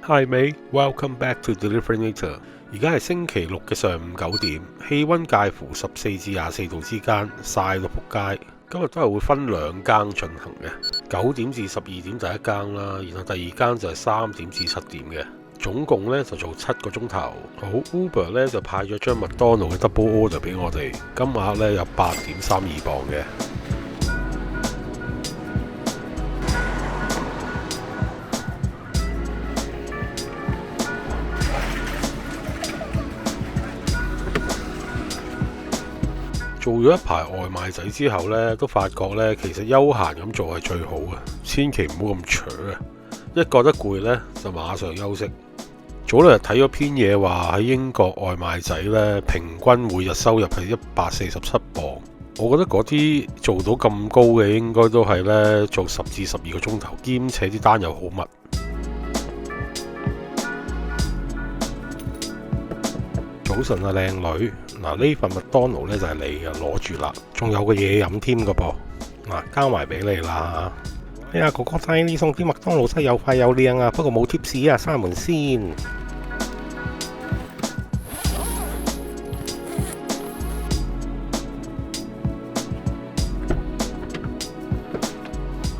Hi mate，welcome back to Deliverator。而家係星期六嘅上午9點，氣温介乎14至24度之間，曬到仆街。今日都係會分兩更進行嘅，9點至12點第一更啦，然後第二更就係3點至7點嘅，總共呢就做7個鐘頭。好 Uber 呢就派咗張麥當勞嘅 double order 俾我哋，金額呢有8.32磅嘅。做咗一排外賣仔之後呢，都發覺呢，其實休閒咁做係最好嘅，千祈唔好咁扯啊！一覺得攰呢，就馬上休息。早兩日睇咗篇嘢話喺英國外賣仔呢，平均每日收入係147磅。我覺得嗰啲做到咁高嘅應該都係呢，做10至12個鐘頭，兼且啲單又好密。早晨啊，靚女，嗱呢份麥當勞呢就係你嘅，攞住啦，仲有個嘢飲添㗎噃，嗱交埋俾你啦。哎呀，哥哥仔，你送啲麥當勞真係又快又靚啊，不過冇貼士啊，閂門先。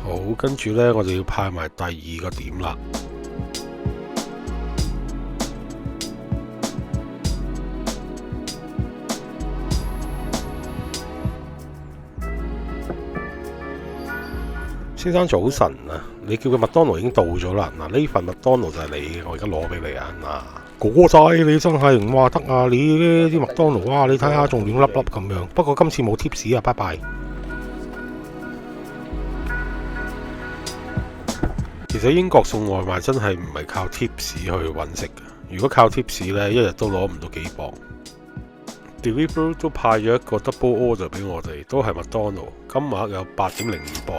好，跟住呢，我哋要派埋第二個點啦。先生早晨啊，你叫嘅麥當勞已經到咗啦。嗱，呢份麥當勞就係你嘅，我而家攞俾你啊。嗱，哥哥仔，你真係唔話得啊！你呢啲麥當勞啊，你睇下仲亂粒粒咁樣。不過今次冇貼士啊，拜拜。其實英國送外賣真係唔係靠貼士去揾食嘅。如果靠貼士呢，一日都攞唔到幾磅。Deliveroo 都派咗一個 double order 俾我哋，都係麥當勞，金額有8.02磅。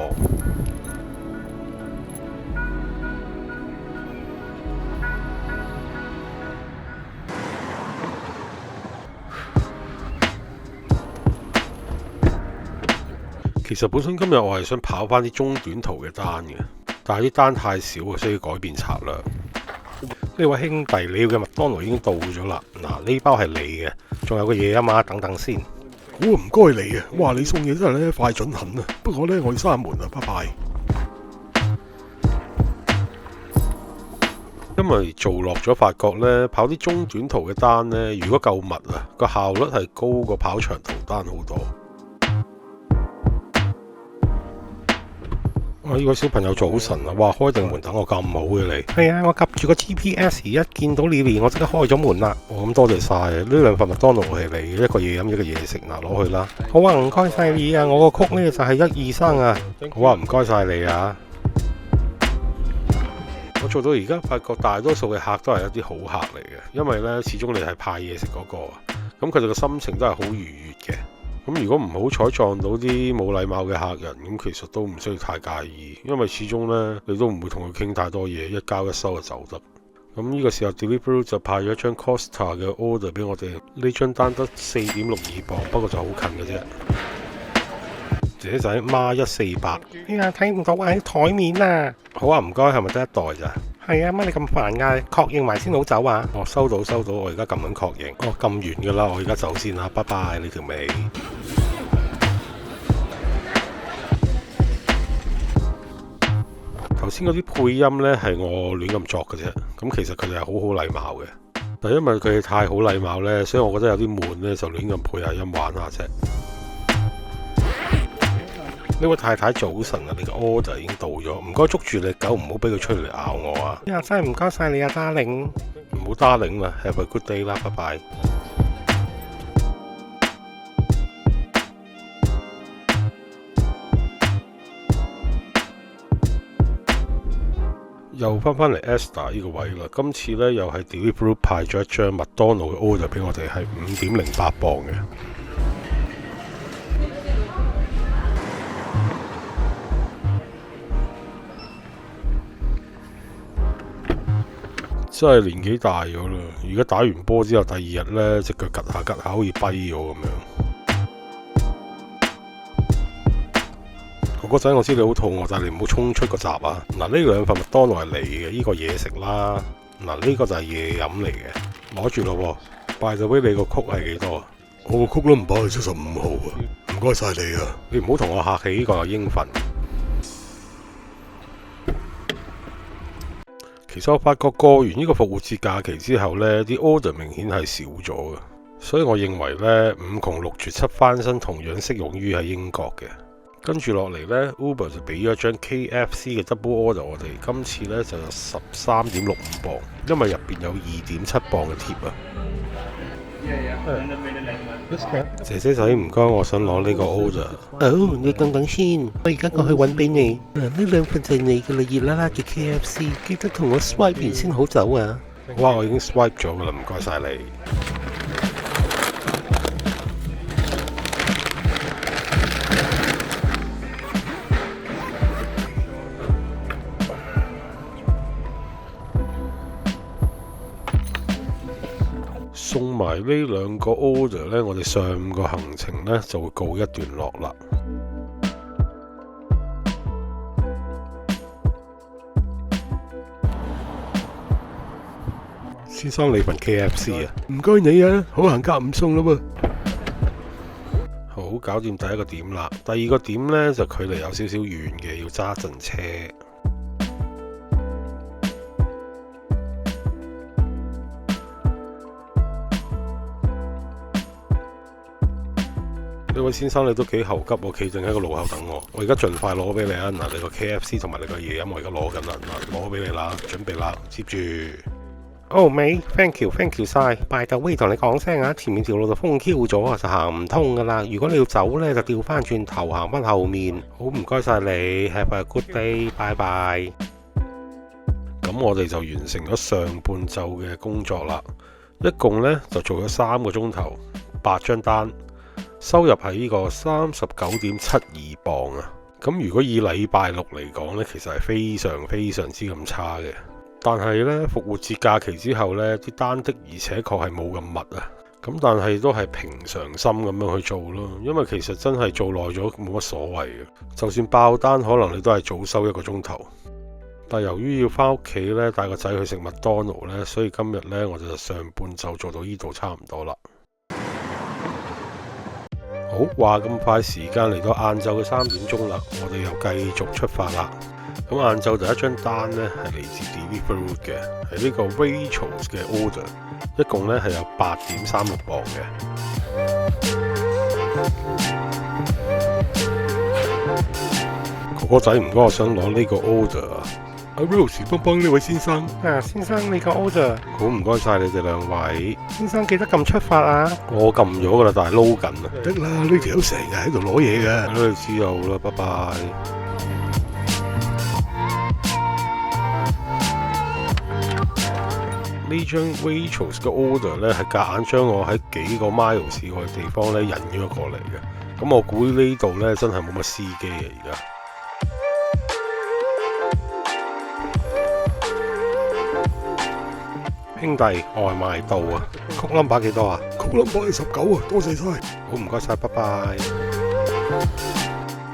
其實本身今日我係想跑翻啲中短途嘅單嘅，但係啲單太少啊，需要改變策略。呢位兄弟，你要嘅麥當勞已經到咗啦。嗱，呢包係你嘅，仲有個嘢啊嘛，等等先。好唔該你啊，哇！你送嘢真係咧快準狠啊。不過呢，我要閂門啊，拜拜。因為做落咗發覺呢，跑啲中短途嘅單呢，如果夠密啊，個效率係高過跑長途單好多。呢位小朋友早晨啊！哇，開定門等我咁好嘅你。係啊，我及住個 GPS， 一見到你嚟，我即刻開咗門啦。咁多謝晒，呢兩份麥當勞係你，一個嘢飲，一個嘢食，嗱攞去啦。好啊，唔該晒你啊，我個曲呢就係1、2、3啊。好啊，唔該晒你啊。我做到而家發覺大多數嘅客都係一啲好客嚟嘅，因為呢始終你係派嘢食嗰個啊，咁佢哋嘅心情都係好愉悅嘅。咁如果唔好彩撞到啲冇禮貌嘅客人，咁其實都唔需要太介意，因為始終呢，你都唔會同佢傾太多嘢，一交一收就走得。咁呢個時候 Deliveroo 就派咗一張 Costa 嘅 order 俾我哋，呢張單得4.62磅，不過就好近嘅啫。姐仔孖148，哎呀睇唔到喺台面啊！好啊，唔該，係咪得一袋咋？係啊，乜你咁煩㗎？確認埋先好走啊！哦，收到，我而家撳緊確認。哦，撳完㗎啦，我而家走先啦，拜拜，你條尾。頭先嗰啲配音呢係我亂咁作嘅啫，咁其實佢哋係好好禮貌嘅，但因為佢哋太好禮貌呢，所以我覺得有啲悶呢，就亂咁配下音玩下啫。呢位太太早晨啊，你個 order 已經到咗，唔該捉住你狗，唔好俾佢出嚟咬我啊！呀，真係唔該晒你啊，darling，唔好 darling 啦 ，have a good day 啦，拜拜。又翻嚟 Esther 呢個位啦，今次呢又係 Deliveroo 派咗一張麥當勞嘅 order 俾我哋，係5.08磅嘅。真係年紀大咗啦，而家打完波之後第2日呢，隻腳趌下趌下，好似跛咗咁樣。哥哥仔，我知你好肚餓，但係你唔好衝出個閘啊！嗱，呢兩份麥當勞係你嘅，呢個嘢食啦。嗱，呢個就係嘢飲嚟嘅，攞住咯喎。By the way，你個曲係幾多啊？我個曲都唔擺喺75號啊，唔該晒你啊！你唔好同我客氣，呢個係應份。其實我發覺過完呢個復活節假期之後呢，啲 order 明顯係少咗嘅，所以我認為呢，5窮6絕7翻身同樣適用於喺英國嘅。跟住落嚟呢 Uber 就俾咗張 KFC 嘅 double order 我哋，今次呢就有13.65磅，因為入邊有2.7磅嘅貼啊。姐姐仔唔該，我想攞呢個 order。你等先，我而家過去揾俾你。呢兩份就係你嘅啦，熱辣辣嘅 KFC，記得同我 swipe 完先好走啊！哇，我已經 swipe 咗噶啦，唔該晒你。送埋呢兩個 order 呢，我哋上午個行程呢就會告一段落啦。先生，你份 KFC 啊？唔該你啊，好行夾唔送啦喎。好，搞掂第一個點啦。第二個點呢，就距離有少少遠嘅，要揸陣車。呢位先生，你都幾猴急，我企正喺個路口等我。我而家盡快攞俾你啊！嗱，你個 KFC 同埋你個嘢飲，我而家攞緊啦。嗱，攞俾你啦，準備啦，接住。Oh mate，thank you 晒。By the way，同你講聲啊，前面條路就封 Q 咗啊，就行唔通噶啦。如果你要走呢，就調翻轉頭行翻後面。好，唔該晒你 ，Have a good day，拜拜。咁我哋就完成咗上半晝嘅工作啦，一共呢就做咗3個鐘頭，8張單。收入係呢個39.72磅啊！咁如果以禮拜六嚟講呢，其實係非常之咁差嘅。但係呢，復活節假期之後呢，啲單的而且確係冇咁密啊。咁但係都係平常心咁樣去做咯，因為其實真係做耐咗冇乜所謂嘅。就算爆單，可能你都係早收1個鐘頭。但由於要返屋企呢，帶個仔去食麥當勞呢，所以今日呢，我就上半晝做到呢度差唔多啦。好，話咁快時間嚟到晏晝嘅3點鐘啦，我哋又繼續出發啦。咁晏晝第一張單呢係嚟自 Deliveroo 嘅，係呢個 Rachel's 嘅 order， 一共呢係有8.36磅嘅。哥哥仔唔該，我想攞呢個 order 啊。阿 Rose 幫幫呢位先生。先生你個 order。好，唔該晒你哋兩位。先生記得撳出發啊！我撳咗噶啦，但係撈緊啊。得啦，呢條友成日喺度攞嘢嘅。你知道啦，拜拜。呢張 Rachel's 嘅 order 咧，係夾硬將我喺幾個 miles 以外嘅地方咧引咗過嚟嘅。咁我估呢度咧真係冇乜司機啊，而家。兄弟，外賣到啊！曲 number 幾多啊？曲 number 係19啊，多謝晒。好，唔該晒，拜拜。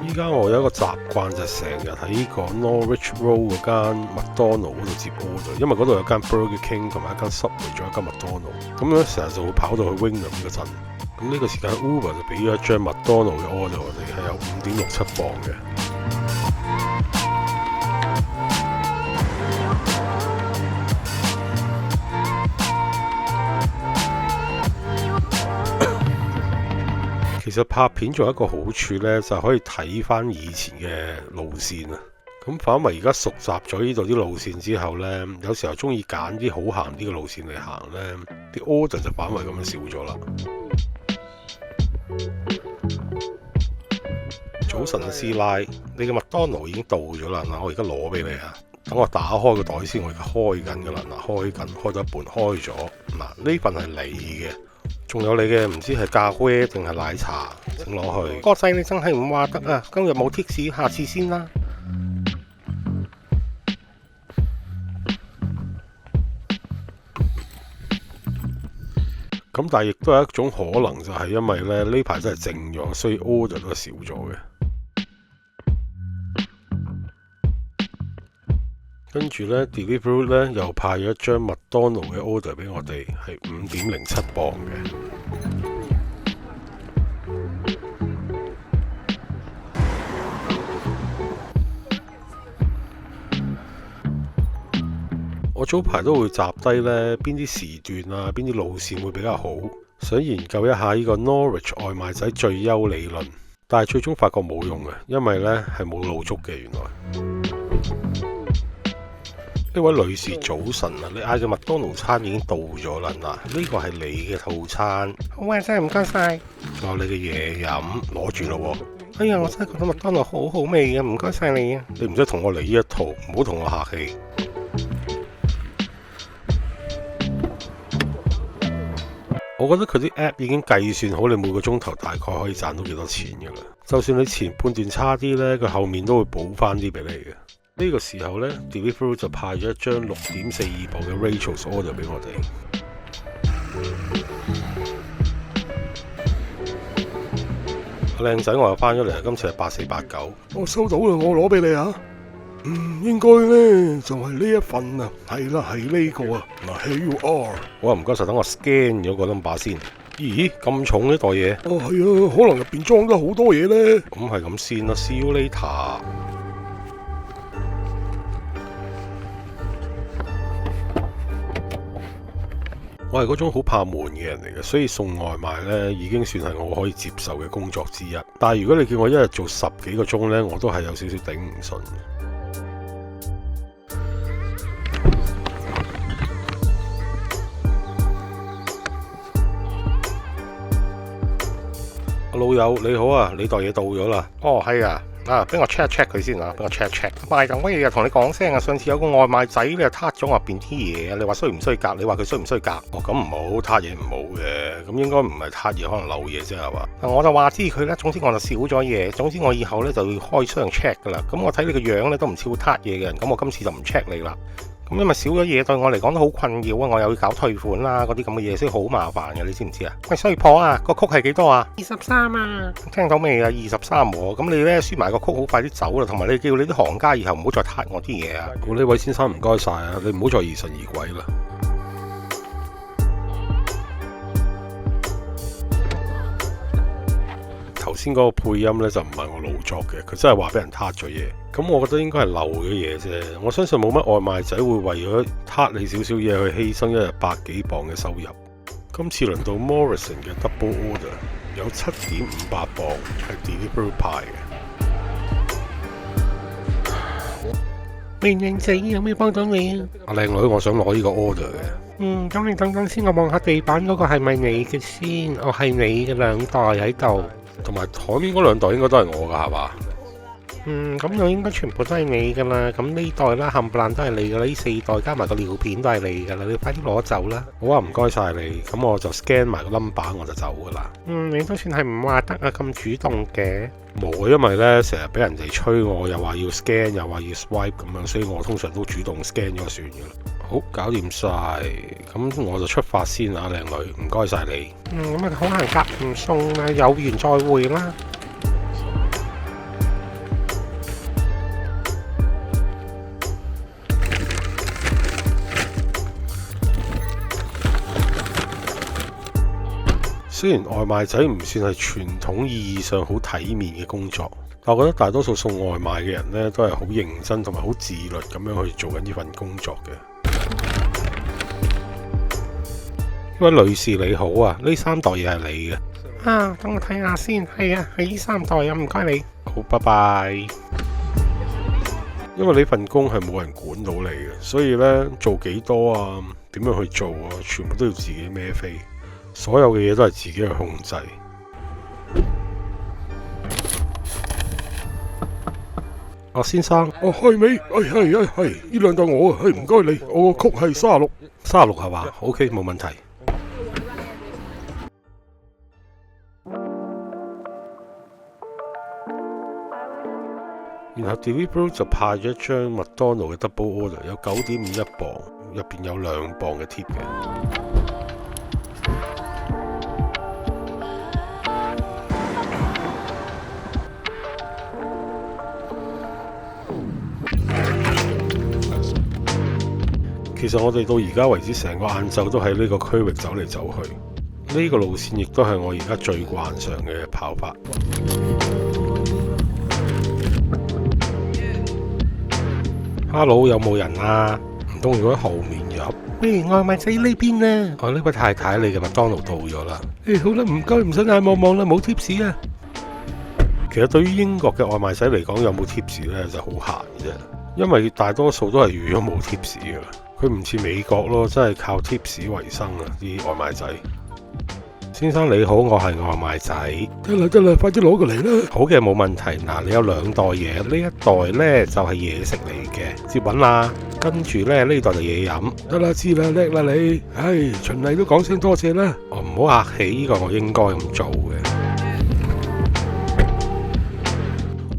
依家我有一個習慣，就成日喺呢個 Norwich Road 嗰間麥當勞嗰度接 order，因為嗰度有間 Burger King 同埋一間 Subway，仲有一間麥當勞。咁樣成日就會跑到去 Wingham 嗰陣。咁呢個時間 Uber 就俾咗一張麥當勞嘅 order，我哋係有5.67磅嘅。其實拍片仲有一個好處呢，就可以睇翻以前嘅路線啊。咁反為而家熟習咗呢度啲路線之後呢，有時候中意揀啲好行啲嘅路線嚟行呢，啲 order 就反為咁樣少咗啦。早晨啊，師奶，你嘅麥當勞已經到咗啦。嗱，我而家攞俾你啊。等我打開個袋先，我而家開緊噶啦。嗱，開到一半開咗。嗱，呢份係你嘅。仲有你嘅唔知係咖啡定係奶茶，請攞去。哥仔你真係唔話得啊！今日冇 tips， 下次先啦。咁但係亦都有一種可能，就係因為咧呢排真係靜咗，所以 order 都少咗嘅。跟住呢 Deliveroo 呢又派咗一張麥當勞嘅 order 俾我哋，係5.07磅嘅。我早排都會集低呢邊啲時段啊，邊啲路線會比較好，想研究一下呢個 Norwich 外賣仔最優理論，但係最終發覺冇用嘅，因為呢係冇路足嘅。原來呢位女士早晨啊，你嗌嘅麥當勞餐已經到咗啦，嗱，呢個係你嘅套餐。好啊，真係唔該晒。你嘅嘢飲攞住咯。哎呀，我真係覺得麥當勞好好味啊，唔該晒你啊。你唔使同我嚟呢一套，唔好同我客氣。我覺得佢啲 app 已經計算好你每個鐘頭大概可以賺到幾多錢㗎啦。就算你前半段差啲呢，佢後面都會補翻啲俾你嘅。呢個時候呢 Deliveroo 就派咗一張6.42磅嘅 Rachel's order 俾我哋。靚仔，我又翻咗嚟，今次係8489。我收到啦，我攞俾你啊。應該呢就係呢一份啊，係啦，係呢個啊。嗱，Here you are。好啊，唔該晒，等我 scan 咗個 number 先。咦，咁重呢袋嘢？哦，係啊，可能入邊裝咗好多嘢呢。咁係咁先啦 ，See you later。我係嗰種好怕悶嘅人嚟嘅，所以送外賣呢已經算係我可以接受嘅工作之一。但係如果你叫我一日做10幾個鐘呢，我都係有少少頂唔順。老友你好啊，你袋嘢到咗啦。哦，係啊。俾我 check 一 check 佢先啊，俾我 check 一 check。賣咁乜嘢同你講聲啊，上次有個外賣仔你又撻咗我入邊啲嘢啊，你話衰唔衰格？你話佢衰唔衰格？哦，咁唔好撻嘢唔好嘅，咁應該唔係撻嘢，可能漏嘢啫係嘛？我就話知佢啦，總之我就少咗嘢，總之我以後咧就會開箱 check 噶啦。咁我睇你個樣咧都唔似會撻嘢嘅人，咁我今次就唔 check 你啦。咁因為少咗嘢對我嚟講都好困擾啊，我又要搞退款啦，嗰啲咁嘅嘢，所以好麻煩嘅，你知唔知啊？喂，衰婆啊，個曲係幾多啊？23啊，聽到未啊？23喎，咁你咧輸埋個曲好快啲走啦，同埋你叫你啲行家以後唔好再撻我啲嘢啊！咁呢位先生唔該晒啊，你唔好再疑神疑鬼啦。頭先嗰個配音呢，就唔係我老作嘅，佢真係話俾人撻咗嘢。咁我覺得應該係漏咗嘢啫。我相信冇乜外賣仔會為咗撻你少少嘢去犧牲一日100幾磅嘅收入。今次輪到 Morrison 嘅 Double Order 有7.58磅係 Deliveroo 派嘅。明靚仔有咩幫到你啊？阿靚女，我想攞呢個 order 嘅。咁你等等先，我望下地板嗰個係咪你嘅先？我係你嘅2袋喺度。同埋台面嗰2袋應該都係我噶係嘛？咁就應該全部都係你噶啦。咁呢袋啦，冚唪唥都係你噶啦。呢4袋加埋個尿片都係你噶啦。你快啲攞走啦。好啊，唔該晒你。咁我就 scan 埋個 number 我就走噶啦。你都算係唔話得啊，咁主動嘅。冇，因為呢成日俾人哋催我，又話要 scan，又話要 swipe 咁樣，所以我通常都主動 scan 咗算噶啦。好，搞掂晒，咁我就出發先啊，靚女，唔該晒你。咁好行夾唔送啦，有緣再會啦。雖然外賣仔唔算係傳統意義上好體面嘅工作，但我覺得大多數送外賣嘅人呢，都係好認真同埋好自律咁樣去做緊呢份工作嘅。呢位女士你好啊，呢3袋嘢係你嘅。等我睇下先。係啊，係呢3袋啊，唔該你。好，拜拜。因為呢份工係冇人管到你嘅，所以呢，做幾多啊，點樣去做啊，全部都要自己孭飛。所有嘅嘢都係自己去控制。先生，係咪？係，呢2袋我啊，唔該你，我個曲係36係嘛？OK， 冇問題。然後 Deliveroo 就派咗一張麥當勞嘅 Double Order，有9.51磅，入邊有2磅嘅 tip 嘅。其實我哋到而家為止，成個晏晝都喺呢個區域走嚟走去。呢個路線亦都係我而家最慣常嘅跑法。Hello， 有冇人啊？唔通如果喺後面入？喂，外賣仔呢邊呢？呢位太太，你嘅麥當勞到咗啦。好啦，唔該，唔使嗌望望啦，冇貼士啊。其實對於英國嘅外賣仔嚟講，有冇貼士呢就好閒啫，因為大多數都係預咗冇貼士噶啦。佢唔似美國咯，真係靠貼士為生啊！啲外賣仔。先生你好，我係外賣仔。得啦，快啲攞過嚟啦。好嘅，冇問題。嗱，你有2袋嘢，呢一袋呢就係嘢食嚟嘅，接穩啦。跟住呢袋就嘢飲。得啦，知啦，叻啦你。循例都講聲多謝啦。唔好客氣，呢個我應該咁做嘅。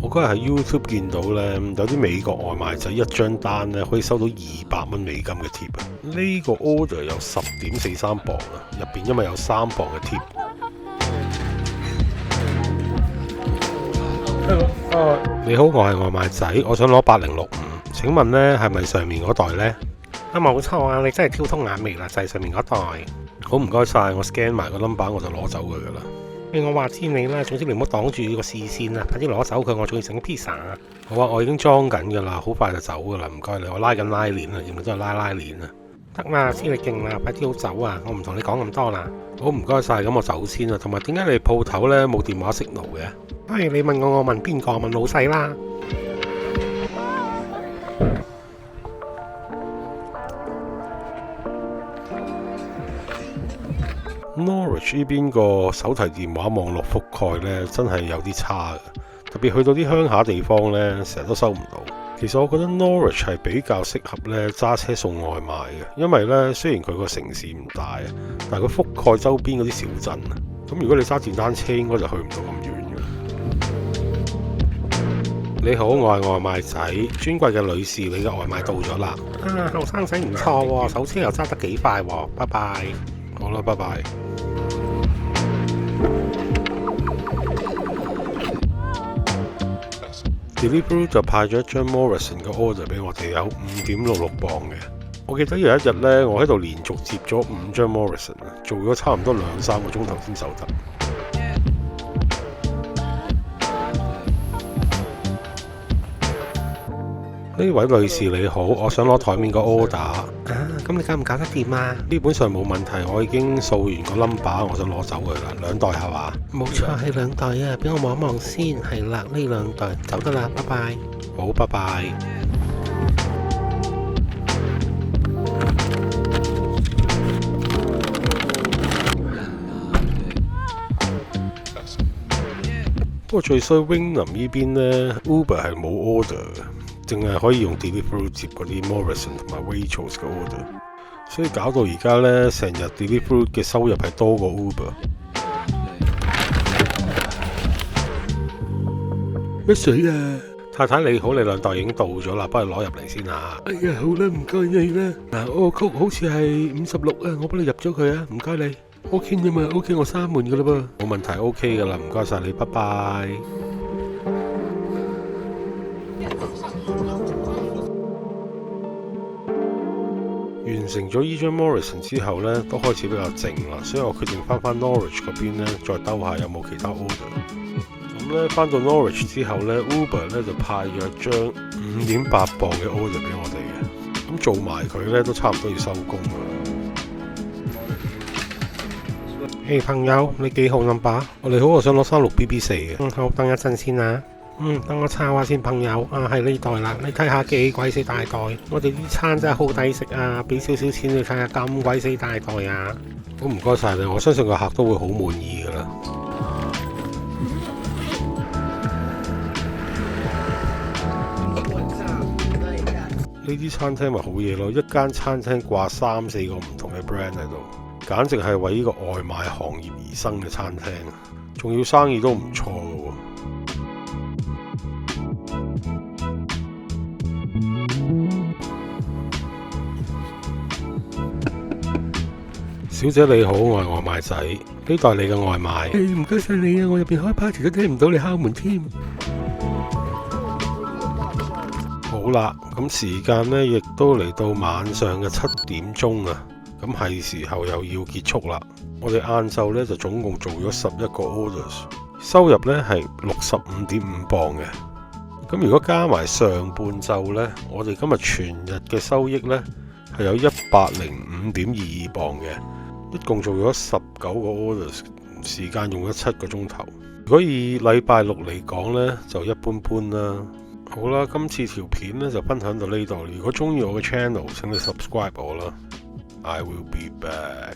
我嗰日喺 YouTube 見到呢，有啲美國外賣仔一張單呢可以收到200蚊美金嘅貼啊！呢個 order 有10.43磅啊，入邊因為有3磅嘅貼。你好，我係外賣仔，我想攞8065。請問呢係咪上面嗰袋呢？冇錯啊，你真係挑通眼眉啦，就係上面嗰袋。好，唔該晒，我 scan 埋個 number 我就攞走佢噶啦。我話知你啦，總之你唔好擋住個視線啊！快啲攞走佢，我仲要整 pizza。好啊，我已經裝緊噶啦，好快就走噶啦，唔該你。我拉緊拉鏈啊，要唔要都係拉鏈啊？得啦，知你勁啦，快啲好走啊！我唔同你講咁多啦。好，唔該晒，咁我走先啦。同埋點解你鋪頭呢冇電話signal嘅？你問我問邊個？問老細啦。Norwich 呢邊個手提電話網絡覆蓋呢，真係有啲差嘅，特別去到啲鄉下地方呢，成日都收唔到。其實我覺得 Norwich 係比較適合呢揸車送外賣嘅，因為呢雖然佢個城市唔大，但係佢覆蓋周邊嗰啲小鎮啊。咁如果你揸電單車，應該就去唔到咁遠嘅。你好，我係外賣仔，尊貴嘅女士，你嘅外賣到咗啦。後生仔唔錯喎，手車又揸得幾快喎，拜拜。好啦，拜拜。Deliveroo 就派咗一張 Morrison 嘅 order 俾我哋，有5.66磅嘅。我記得有一日呢，我喺度連續接咗5張 Morrison 啊，做咗差唔多2-3個鐘頭先收得。呢位女士你好，我想攞台面個 order。咁你搞唔搞得掂啊？基本上冇問題，我已經掃完個 number， 我想攞走佢啦。2袋係嘛？冇錯，係2袋啊！俾我望一望先。係啦，呢2袋走得啦，拜拜。好，拜拜。不過最衰 Wingham 呢邊呢 Uber 係冇 order 嘅。淨係可以用 Deliveroo 接嗰啲 Morrison 同埋 Waitrose 嘅 order， 所以搞到而家呢，成日 Deliveroo 嘅收入係多過 Uber。乜水啊？太太你好，你2袋已經到咗啦，幫你攞入嚟先嚇。好啦，唔該你啦。嗱，我個曲好似係56啊，我幫你入咗佢啊，唔該你。OK 啫嘛 ，OK 我閂門噶啦噃。冇問題 ，OK 噶啦，唔該晒你，拜拜。完成咗呢張 Morrison 之後呢，都開始比較靜啦，所以我決定翻 Norwich 嗰邊呢，再兜下有冇其他 order。咁呢，翻到 Norwich 之後呢 Uber 呢就派咗一張5.8磅嘅 order 俾我哋嘅，咁做埋佢呢，都差唔多要收工啦。朋友，你幾號 number？你好，我想攞36BB4嘅。好，等一陣先啊。等我抄下先，朋友。係呢袋啦，你睇下幾鬼死大袋。我哋啲餐真係好抵食啊！俾少少錢你睇下，咁鬼死大袋啊！好，唔該晒你，我相信個客都會好滿意噶啦。呢啲餐廳咪好嘢咯，一間餐廳掛3-4個唔同嘅 brand 喺度，簡直係為呢個外賣行業而生嘅餐廳，仲要生意都唔錯噶喎。小姐你好，我係外賣仔，呢袋你嘅外賣。唔該晒你啊，我入邊開 party 都聽唔到你敲門添。好好啦，咁時間呢亦都嚟到晚上嘅7點鐘啊，咁係時候又要結束啦。我哋晏晝呢就總共做咗11個 orders， 收入呢係65.5磅嘅。咁如果加埋上半晝呢，我哋今日全日嘅收益呢係有105.22磅嘅，一共做咗19個 orders， 時間用咗7個鐘頭。如果以禮拜六嚟講呢，就一般般啦。好啦，今次條片呢就分享到呢度。如果中意我嘅 channel， 請你 subscribe 我啦。I will be back。